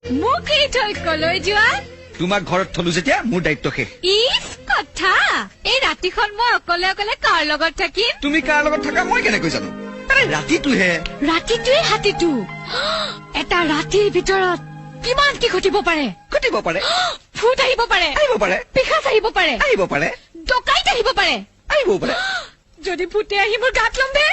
মোক এই থৈ কলৈ যোৱা তোমাক ঘৰত থলো যেতিয়া মোৰ দায়িত্ব শেষ ইস কথা এই ৰাতিখন মই অকলে অকলে কাৰ লগত থাকিম তুমি কাৰ লগত থাকা মই কেনেকৈ জানো আৰে ৰাতিটোহে ৰাতিটোৱে হাতীটো এটা ৰাতিৰ ভিতৰত কিমান কি ঘটিব পাৰে ভূত আহিব পাৰে পিশাচ আহিব পাৰে ডকাইত আহিব পাৰে যদি ভূতে আহি মোৰ গাত লম্বে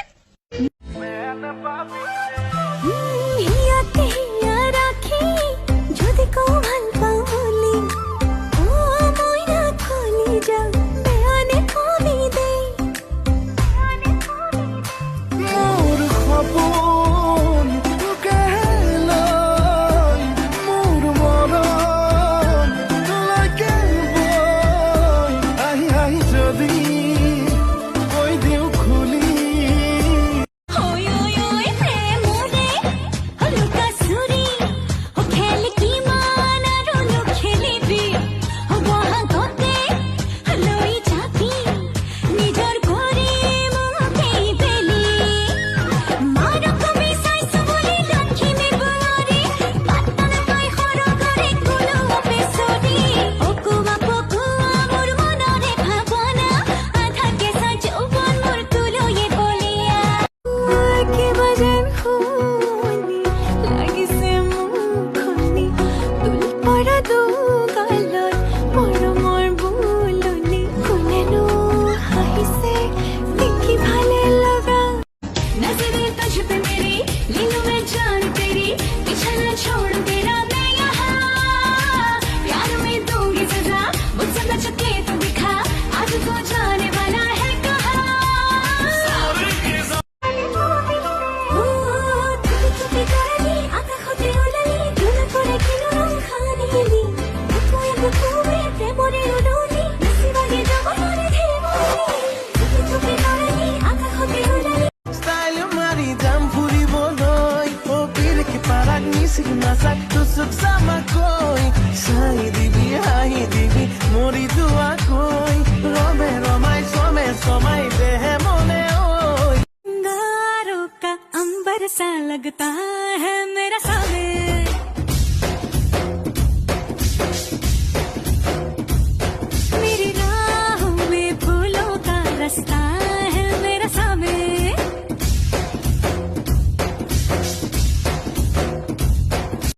যদি কৌ ভাল পাওলি মইনা খলি যাও বেয়ানে কবি দে মোর খপন গেলাই মোর মরণ লাগে বই আহি আহি যদি কই দিও খুলি ওই ওই ওই প্রেম রে হলুকা সুরি ও খেলে কি মান রুলু খেলিবি ও বহা গতে লই যাবি নিজর করে মুকেই পেলি মার কবি সাইস বলি লক্ষ্মী বুয়ারে পাতন কই হর করে গুলো পেছরি ও কুয়া পকুয়া মোর মনরে ভাবনা আধা কে সাজবন মোর তুলো এ বলিয়া কে বাজেন খুনি লাগিছে মুখনি তুল পড়া দু গালত মৰমৰ বুলনি কোনেনো হাঁহিছে দেখি ভালে লগা नजरें तुझ पे मेरी ले लूं मैं जान तेरी पीछा न छोड़ तेरा मैं यहाँ प्यार में दूंगी सजा मुझसे न चुके तो दिखा आज तो जाने वाला है कहाँ चुपी करनी आँख होते उलली धुन करे किलो रंग खाने ली तुए बुकुवे प्रेमोरे उडोली नसीबागे जगोरे धेमोली चुपी करनी आँख होते उलली স্টাইল মারি যাম ফুৰিবলৈ ও পিৰকি পাৰাক মিচিক নাচাক তুচুক চামাকৈ চাই দিবি হাঁহি দিবি মৰি যোৱাকৈ ৰমে ৰমাই চমাই দেহে মনে ঐ गारों का अंबर सा लगता